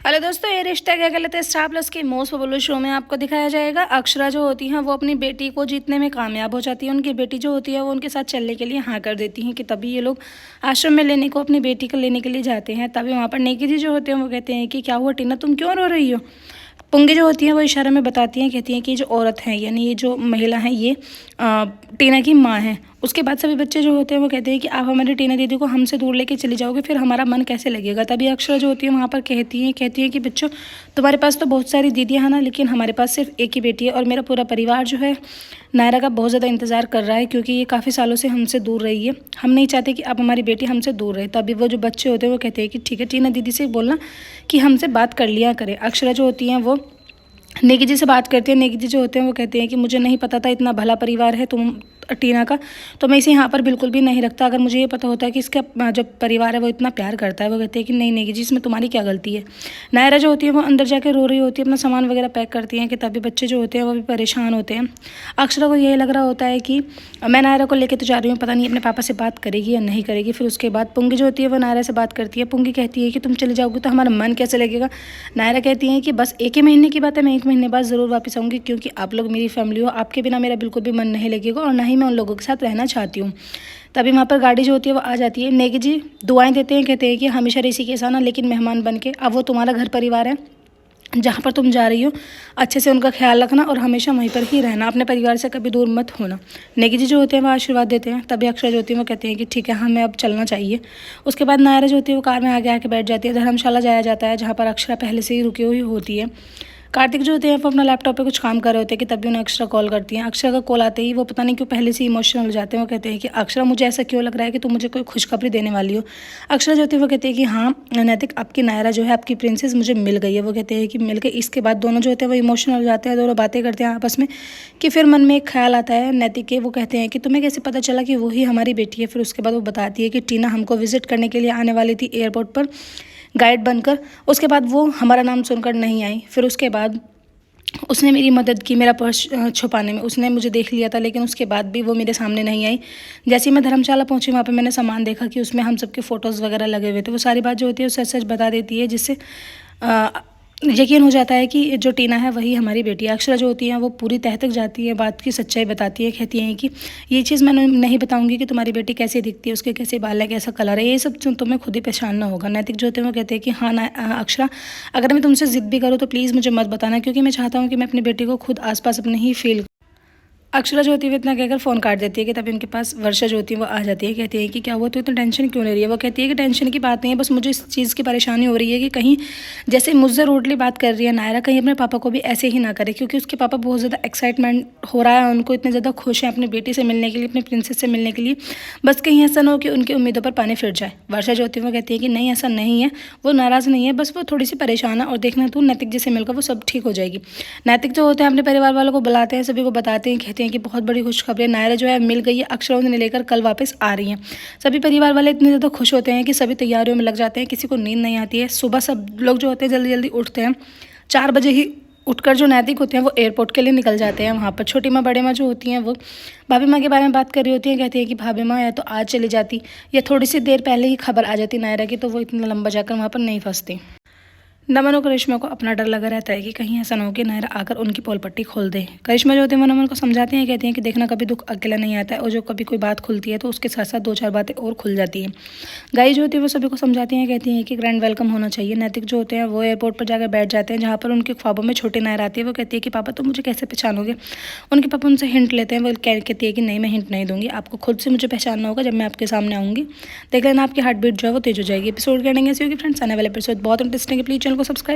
Hello दोस्तों, ये रिश्ता क्या कहलाता है स्टार प्लस के मोस्ट पॉपुलर शो में आपको दिखाया जाएगा। अक्षरा जो होती हैं वो अपनी बेटी को जीतने में कामयाब हो जाती है। उनकी बेटी जो होती है वो उनके साथ चलने के लिए हाँ कर देती हैं कि तभी ये लोग आश्रम में लेने को अपनी बेटी को लेने के लिए जाते हैं। तभी वहाँ पर नेकी जी जो होते हैं वो कहते हैं कि क्या हुआ टीना, तुम क्यों रो रही हो। पुंगी जो होती हैं वो इशारे में बताती हैं, कहती हैं कि जो औरत है यानी ये जो महिला है ये टीना की माँ है। उसके बाद सभी बच्चे जो होते हैं वो कहते हैं कि आप हमारी टीना दीदी को हमसे दूर लेके चली जाओगे, फिर हमारा मन कैसे लगेगा। तभी अक्षरा जो होती है वहाँ पर कहती हैं कि बच्चों तुम्हारे पास तो बहुत सारी दीदियाँ हैं ना, लेकिन हमारे पास सिर्फ एक ही बेटी है और मेरा पूरा परिवार जो है नायरा का बहुत ज़्यादा इंतज़ार कर रहा है, क्योंकि ये काफ़ी सालों से हमसे दूर रही है। हम नहीं चाहते कि अब हमारी बेटी हमसे दूर रहे। तभी वो जो बच्चे होते हैं वो कहते हैं कि ठीक है टीना दीदी से बोलना कि हमसे बात कर लिया करें। अक्षरा जो होती हैं वो नेगी जी से बात करती है। नेगी जी जो होते हैं वो कहते हैं कि मुझे नहीं पता था इतना भला परिवार है तुम टीना का, तो मैं इसे यहाँ पर बिल्कुल भी नहीं रखता। अगर मुझे ये पता होता है कि इसका जो परिवार है वो इतना प्यार करता है। वो कहते हैं कि नहीं नेगी जी, इसमें तुम्हारी क्या गलती है। नायरा जो होती है वो अंदर जाके रो रही होती है, अपना सामान वगैरह पैक करती हैं कि तभी बच्चे जो होते हैं वो भी परेशान होते हैं। अक्षरा को यही लग रहा होता है कि मैं नायरा को लेकर तो जा रही हूँ, पता नहीं अपने पापा से बात करेगी या नहीं करेगी। फिर उसके बाद पुंगी जो होती है वो नायरा से बात करती है। पुंगी कहती है कि तुम चले जाओगे तो हमारा मन कैसे लगेगा। नायरा कहती है कि बस एक ही महीने की बात है, मैं 1 महीने बाद ज़रूर वापस आऊँगी, क्योंकि आप लोग मेरी फैमिली हो, आपके बिना मेरा बिल्कुल भी मन नहीं लगेगा और ना ही मैं उन लोगों के साथ रहना चाहती हूँ। तभी वहाँ पर गाड़ी जो होती है वो आ जाती है। नेगी जी दुआएं देते हैं, कहते हैं कि हमेशा ऋषि के साथ ना, लेकिन मेहमान बन के। अब वो तुम्हारा घर परिवार है, जहाँ पर तुम जा रही हो अच्छे से उनका ख्याल रखना और हमेशा वहीं पर ही रहना, अपने परिवार से कभी दूर मत होना। नेगी जी जो होते हैं वो आशीर्वाद देते हैं। तभी अक्षरा जो होती है वो कहते हैं कि ठीक है हमें अब चलना चाहिए। उसके बाद नायरा जो होती है वो कार में आगे आके बैठ जाती है। धर्मशाला जाया जाता है, जहाँ पर अक्षरा पहले से ही रुकी हुई होती है। कार्तिक जो होते हैं वो अपना लैपटॉप पे कुछ काम कर रहे होते हैं कि तभी उन्हें अक्षरा कॉल करती हैं। अक्षरा का कॉल आते ही वो पता नहीं क्यों पहले से इमोशनल हो जाते हैं। वो कहते हैं कि अक्षरा मुझे ऐसा क्यों लग रहा है कि तुम मुझे कोई खुशखबरी देने वाली हो। अक्षरा जो होती है वो कहती है कि हाँ नैतिक, आपकी नायरा जो है आपकी प्रिंसेस मुझे मिल गई है। वो कहते हैं कि मिल गई। इसके बाद दोनों जो होते हैं वो इमोशनल हो जाते हैं, दोनों बातें करते हैं आपस में कि फिर मन में एक ख्याल आता है नैतिक के। वो कहते हैं कि तुम्हें कैसे पता चला कि वही हमारी बेटी है। फिर उसके बाद वो बताती है कि टीना हमको विजिट करने के लिए आने वाली थी एयरपोर्ट पर गाइड बनकर। उसके बाद वो हमारा नाम सुनकर नहीं आई। फिर उसके बाद उसने मेरी मदद की मेरा पर्स छुपाने में। उसने मुझे देख लिया था, लेकिन उसके बाद भी वो मेरे सामने नहीं आई। जैसे ही मैं धर्मशाला पहुंची वहाँ पे मैंने सामान देखा कि उसमें हम सबके फ़ोटोज़ वगैरह लगे हुए थे। वो सारी बात जो होती है सच सच बता देती है, जिससे यकीन हो जाता है कि जो टीना है वही हमारी बेटी है। अक्षरा जो होती है वो पूरी तह तक जाती है, बात की सच्चाई बताती है। कहती हैं कि ये चीज़ मैं नहीं बताऊंगी कि तुम्हारी बेटी कैसे दिखती है, उसके कैसे बाल है, कैसा कलर है, ये सब तुम्हें खुद ही पहचानना होगा। नैतिक जो होते हैं वो कहते हैं कि हाँ ना अक्षरा, अगर मैं तुमसे ज़िद भी करूँ तो प्लीज़ मुझे मत बताना, क्योंकि मैं चाहता हूँ कि मैं अपनी बेटी को खुद आसपास अपने ही फील। अक्षरा जो होती है वो इतना कहकर फ़ोन काट देती है कि तभी उनके पास वर्षा जो होती है वो आ जाती है। कहती है कि क्या हुआ, तो इतना टेंशन क्यों ले रही है। वो कहती है कि टेंशन की बात नहीं है, बस मुझे इस चीज़ की परेशानी हो रही है कि कहीं जैसे मुझसे रूडली बात कर रही है नायरा, कहीं अपने पापा को भी ऐसे ही ना करे, क्योंकि उसके पापा बहुत ज़्यादा एक्साइटमेंट हो रहा है, उनको इतने ज़्यादा खुश हैं अपनी बेटी से मिलने के लिए, अपनी प्रिंसेस से मिलने के लिए। बस कहीं ऐसा ना हो कि उनकी उम्मीदों पर पानी फिर जाए। वर्षा जो होती है वो कहती है कि नहीं ऐसा नहीं है, वो नाराज़ नहीं है, बस वो थोड़ी सी परेशान है और देखना तू नैतिक जी से मिलकर वो सब ठीक हो जाएगी। नैतिक जो होते हैं अपने परिवार वालों को बुलाते हैं, सभी को बताते हैं, कहते हैं कि बहुत बड़ी खुशखबरी, नायरा जो है मिल गई है, अक्षरा उन्हें लेकर कल वापस आ रही हैं। सभी परिवार वाले इतने ज़्यादा खुश होते हैं कि सभी तैयारियों में लग जाते हैं, किसी को नींद नहीं आती है। सुबह सब लोग जो होते हैं जल्दी जल्दी उठते हैं। 4 बजे ही उठकर जो नैतिक होते हैं वो एयरपोर्ट के लिए निकल जाते हैं। वहाँ पर छोटी माँ बड़े माँ जो होती हैं वो भाभी माँ के बारे में बात कर रही होती हैं। कहती है कि भाभी माँ या तो आज चली जाती या थोड़ी सी देर पहले ही खबर आ जाती नायरा की, तो वो इतना लंबा जाकर वहाँ पर नहीं फंसती। नमन और करिश्मा को अपना डर लगा रहता है कि कहीं ऐसा ना हो कि नायरा आकर उनकी पोल पट्टी खोल दे। करिश्मा जो होती है वो नमन को समझाते हैं, कहती हैं कि देखना कभी दुख अकेला नहीं आता है, और जो कभी कोई बात खुलती है तो उसके साथ साथ 2-4 बातें और खुल जाती हैं। गाई जो होती है वो सभी को समझाती हैं, कहती हैं कि ग्रैंड वेलकम होना चाहिए। नैतिक जो होते हैं वो एयरपोर्ट पर जाकर बैठ जाते हैं, जहाँ पर उनके ख्वाबों में छोटी नायरा आती है। वो कहती है कि पापा तुम मुझे कैसे पहचानोगे। उनके पापा उनसे हिंट लेते हैं। वो कहती है कि नहीं मैं हिंट नहीं दूंगी, आपको खुद से मुझे पहचानना होगा जब मैं आपके सामने आऊँगी। देख लेना आपकी हार्ट बीट जो है वो तेज हो जाएगी। एपिसोड के एंडिंग ऐसी होगी फ्रेंड्स। आने वाले एपिसोड बहुत इंटरेस्टिंग है, प्लीज चैनल को सब्सक्राइब